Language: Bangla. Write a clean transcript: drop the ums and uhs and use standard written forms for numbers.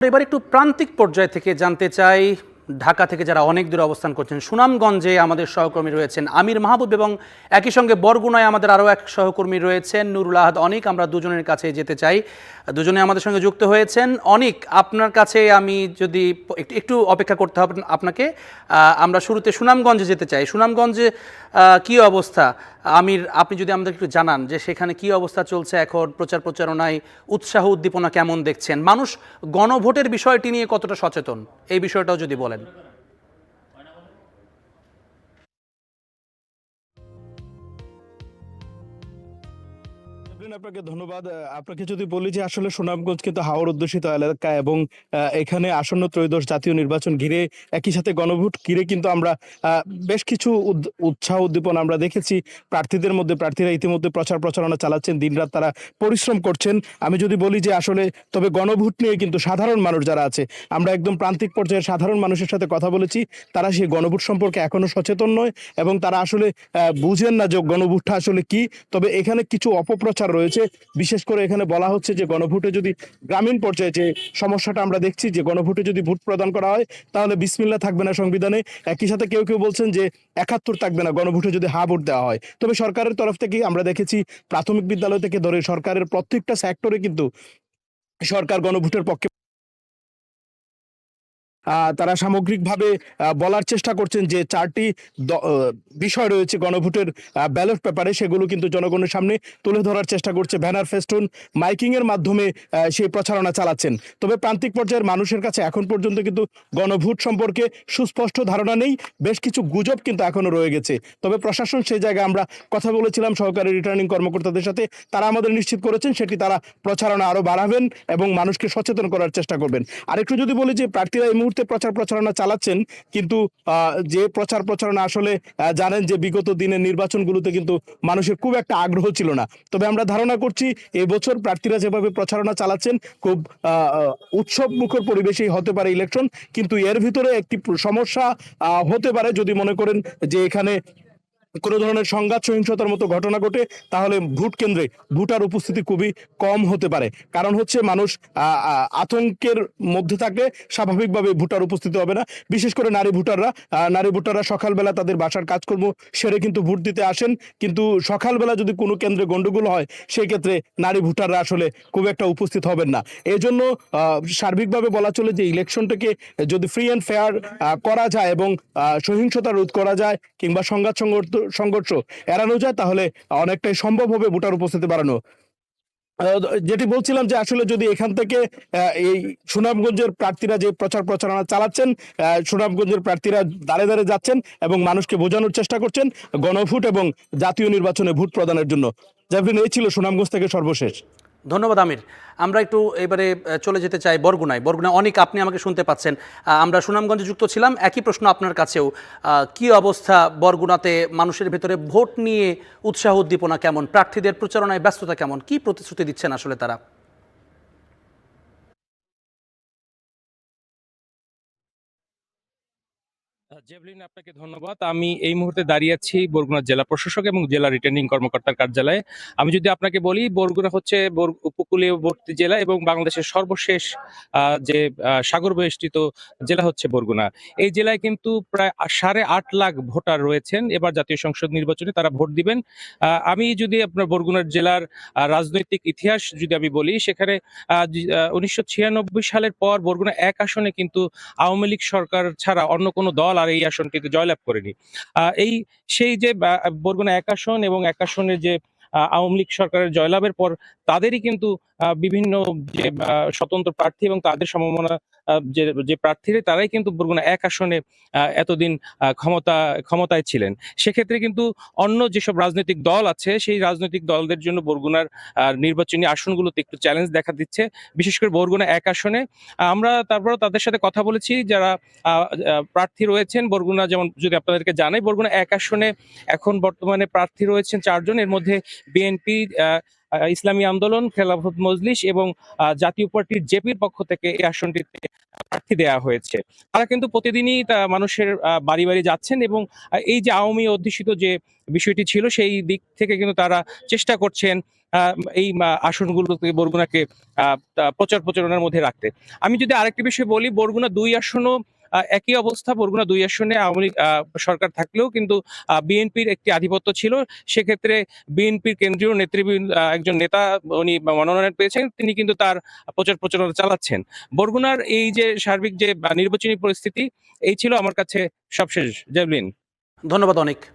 এবার একটু প্রান্তিক পর্যায় থেকে জানতে চাই, ঢাকা থেকে যারা অনেক দূরে অবস্থান করছেন, সুনামগঞ্জে আমাদের সহকর্মী রয়েছেন আমির মাহবুব এবং একই সঙ্গে বরগুনায় আমাদের আরও এক সহকর্মী রয়েছেন নুরুল আহাদ অনিক। আমরা দুজনের কাছে যেতে চাই, দুজনে আমাদের সঙ্গে যুক্ত হয়েছেন। অনিক, আপনার কাছে আমি যদি একটু অপেক্ষা করতে হবে আপনাকে। আমরা শুরুতে সুনামগঞ্জে যেতে চাই। সুনামগঞ্জে কি অবস্থা আমির, আপনি যদি আমাদের একটু জানান যে সেখানে কি অবস্থা চলছে এখন, প্রচার প্রচারণায় উৎসাহ উদ্দীপনা কেমন দেখছেন, মানুষ গণভোটের বিষয়টি নিয়ে কতটা সচেতন, এই বিষয়টাও যদি বলেন। আপনাকে ধন্যবাদ। আপনাকে যদি বলি যে আসলে সুনামগঞ্জ কিন্তু হাওর অধ্যুষিত এলাকা এবং এখানে আসন্ন ত্রয়োদশ জাতীয় নির্বাচন ঘিরে একই সাথে গণভোট ঘিরে কিন্তু আমরা বেশ কিছু উৎসাহ উদ্দীপনা আমরা দেখেছি প্রার্থীদের মধ্যে। প্রার্থীরা ইতিমধ্যে প্রচার প্রচারণা চালাচ্ছেন, দিনরাত তারা পরিশ্রম করছেন। আমি যদি বলি যে আসলে তবে গণভোট নিয়ে কিন্তু সাধারণ মানুষ যারা আছে, আমরা একদম প্রান্তিক পর্যায়ে সাধারণ মানুষের সাথে কথা বলেছি, তারা সেই গণভোট সম্পর্কে এখনো সচেতন নয় এবং তারা আসলে বুঝেন না যে গণভোটটা আসলে কি। তবে এখানে কিছু অপপ্রচার রয়েছে। বিশেষ করে এখানে বলা হচ্ছে যে গণভোটে যদি গ্রামীণ পর্যায়ে যে সমস্যাটা আমরা দেখছি, যে গণভোটে যদি ভোট প্রদান করা হয় তাহলে বিসমিল্লাহ থাকবে না সংবিধানে। একই সাথে কেউ কেউ বলছেন যে ৭১ থাকবে না গণভোটে যদি হা ভোট দেওয়া হয়। তবে সরকারের তরফ থেকে আমরা দেখেছি প্রাথমিক বিদ্যালয় থেকে ধরে সরকারের প্রত্যেকটা সেক্টরে কিন্তু সরকার গণভোটের পক্ষে তারা সামগ্রিকভাবে বলার চেষ্টা করছেন যে ৪টি বিষয় রয়েছে গণভোটের ব্যালট পেপারে, সেগুলো কিন্তু জনগণের সামনে তুলে ধরার চেষ্টা করছে। ব্যানার, ফেস্টুন, মাইকিং এর মাধ্যমে সেই প্রচারণা চালাচ্ছেন। তবে প্রান্তিক পর্যায়ের মানুষের কাছে এখন পর্যন্ত কিন্তু গণভোট সম্পর্কে সুস্পষ্ট ধারণা নেই। বেশ কিছু গুজব কিন্তু এখনো রয়ে গেছে। তবে প্রশাসন সেই জায়গায় আমরা কথা বলেছিলাম সহকারী রিটার্নিং কর্মকর্তাদের সাথে, তারা আমাদের নিশ্চিত করেছেন সেটি তারা প্রচারণা আরো বাড়াবেন এবং মানুষকে সচেতন করার চেষ্টা করবেন। আরেকটু যদি বলি যে প্রার্থীরা এই মুহূর্তে প্রচার প্রচারণা চালাচ্ছেন, কিন্তু যে প্রচার প্রচারণা আসলে জানেন যে বিগত দিনের নির্বাচনগুলোতে কিন্তু মানুষের খুব একটা আগ্রহ ছিল না। তবে আমরা ধারণা করছি এবছর প্রার্থীরা যেভাবে প্রচারণা চালাচ্ছেন খুব উৎসব মুখর পরিবেশেই হতে পারে ইলেকশন, কিন্তু এর ভিতরে একটি সমস্যা হতে পারে যদি মনে করেন যে এখানে কোনো ধরনের সংঘাত সহিংসতার মতো ঘটনা ঘটে, তাহলে ভোট কেন্দ্রে ভোটার উপস্থিতি খুবই কম হতে পারে। কারণ হচ্ছে মানুষ আতঙ্কের মধ্যে থাকলে স্বাভাবিকভাবে ভোটার উপস্থিতি হবে না। বিশেষ করে নারী ভোটাররা সকালবেলা তাদের বাসার কাজকর্ম সেরে কিন্তু ভোট দিতে আসেন, কিন্তু সকালবেলা যদি কোনো কেন্দ্রে গন্ডগোল হয় সেই ক্ষেত্রে নারী ভোটাররা আসলে খুব একটা উপস্থিত হবেন না। এই জন্য সার্বিকভাবে বলা চলে যে ইলেকশনটাকে যদি ফ্রি অ্যান্ড ফেয়ার করা যায় এবং সহিংসতা রোধ করা যায় কিংবা সংঘর্ষ এড়ানো যায়, তাহলে অনেকটাই সম্ভব হবে ভোটার উপস্থিতি বাড়ানো। যেটি বলছিলাম যে আসলে যদি এখান থেকে এই সুনামগঞ্জের প্রার্থীরা যে প্রচার প্রচারণা চালাচ্ছেন, সুনামগঞ্জের প্রার্থীরা দাঁড়ে দাঁড়ে যাচ্ছেন এবং মানুষকে বোঝানোর চেষ্টা করছেন গণভোট এবং জাতীয় নির্বাচনে ভোট প্রদানের জন্য। যেমন এই ছিল সুনামগঞ্জ থেকে সর্বশেষ। ধন্যবাদ আমির। আমরা একটু এবারে চলে যেতে চাই বরগুনায়। অনেক, আপনি আমাকে শুনতে পাচ্ছেন? আমরা সুনামগঞ্জে যুক্ত ছিলাম, একই প্রশ্ন আপনার কাছেও। কি অবস্থা বরগুনাতে, মানুষের ভেতরে ভোট নিয়ে উৎসাহ উদ্দীপনা কেমন, প্রার্থীদের প্রচারণায় ব্যস্ততা কেমন, কি প্রতিশ্রুতি দিচ্ছেন আসলে তারা? জেভলিন, আপনাকে ধন্যবাদ। আমি এই মুহূর্তে দাঁড়িয়ে আছি বরগুনা জেলা প্রশাসক এবং জেলা রিটার্নিং কর্মকর্তার কার্যালয়ে। আমি যদি আপনাকে বলি, বরগুনা হচ্ছে উপকূলীয়বর্তী জেলা এবং বাংলাদেশের সর্বশেষ যে সাগর বেষ্টিত জেলা হচ্ছে বরগুনা। এই জেলায় কিন্তু প্রায় 8.5 লাখ ভোটার রয়েছেন। এবার জাতীয় সংসদ নির্বাচনে তারা ভোট দিবেন। আমি যদি আপনার বরগুনার জেলার রাজনৈতিক ইতিহাস যদি আমি বলি, সেখানে 1996 সালের পর বরগুনা 1 আসনে কিন্তু আওয়ামী লীগ সরকার ছাড়া অন্য কোনো দল আর এই আসনটিতে জয়লাভ করেনি। এই সেই যে বরগুনা 1 আসন এবং 1 আসনের যে আওয়ামী লীগ সরকারের জয়লাভের পর তাদেরই কিন্তু বিভিন্ন যে স্বতন্ত্র প্রার্থী এবং তাদের সমমনা যে প্রার্থীরা, তারাই কিন্তু বরগুনা 1 আসনে এতদিন ক্ষমতায় ছিলেন। সেক্ষেত্রে কিন্তু অন্য যেসব রাজনৈতিক দল আছে, সেই রাজনৈতিক দলদের জন্য বরগুনার নির্বাচনী আসনগুলোতে একটু চ্যালেঞ্জ দেখা দিচ্ছে। বিশেষ করে বরগুনা 1 আসনে আমরা তারপর তাদের সাথে কথা বলেছি যারা প্রার্থী রয়েছেন বরগুনা। যেমন যদি আপনাদেরকে জানাই, বরগুনা 1 আসনে এখন বর্তমানে প্রার্থী রয়েছেন 4 জন। এর মধ্যে বিএনপি, ইসলামী আন্দোলন, খেলাফত মজলিস এবং জাতীয় পার্টির জেপির পক্ষ থেকে এই আসনটিতে প্রার্থী দেওয়া হয়েছে। তারা কিন্তু প্রতিদিনই মানুষের বাড়ি বাড়ি যাচ্ছেন এবং এই যে আওয়ামী অধ্যুষিত যে বিষয়টি ছিল সেই দিক থেকে কিন্তু তারা চেষ্টা করছেন এই আসনগুলোতে বরগুনাকে প্রচার প্রচারণার মধ্যে রাখতে। আমি যদি আরেকটি বিষয় বলি, বরগুনা ২ আসনও একই অবস্থা। বরগুনা ২ আসনে আওয়ামী লীগ সরকার থাকলেও কিন্তু বিএনপির একটি আধিপত্য ছিল। সেক্ষেত্রে বিএনপির কেন্দ্রীয় নেতৃবৃন্দ একজন নেতা উনি মনোনয়ন পেয়েছেন, তিনি কিন্তু তার প্রচার প্রচারণা চালাচ্ছেন। বরগুনার এই যে সার্বিক যে নির্বাচনী পরিস্থিতি, এই ছিল আমার কাছে সবশেষ। জেভলিন। ধন্যবাদ অনেক।